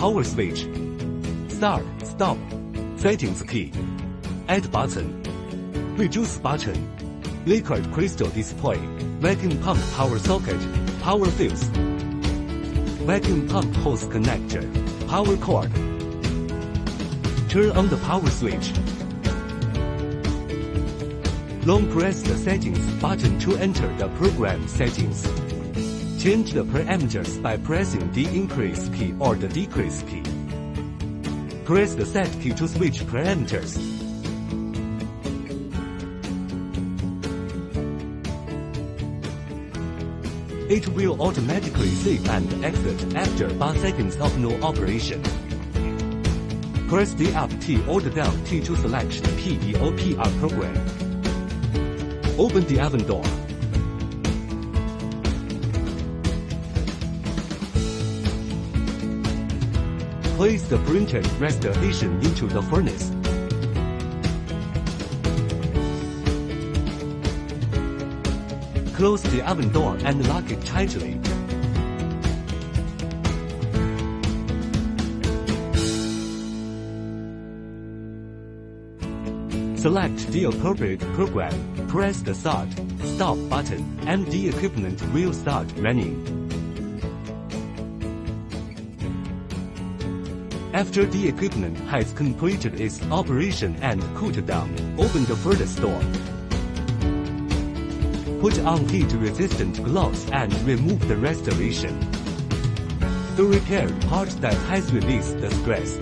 power switch. Start, stop, settings key, add button, reduce button, liquid crystal display, vacuum pump power socket, power fuse, vacuum pump hose connector, power cord. Turn on the power switch. Long press the settings button to enter the program settings. Change the parameters by pressing the increase key or the decrease key. Press the set key to switch parameters. It will automatically save and exit after 8 seconds of no operation. Press the up T or the down T to select the PEOPR program. Open the oven door. Place the printed restoration into the furnace. Close the oven door and lock it tightly. Select the appropriate program, press the start, stop button, and the equipment will start running. After the equipment has completed its operation and cooled down, open the furnace door. Put on heat-resistant gloves and remove the restoration. The repaired part that has released the stress.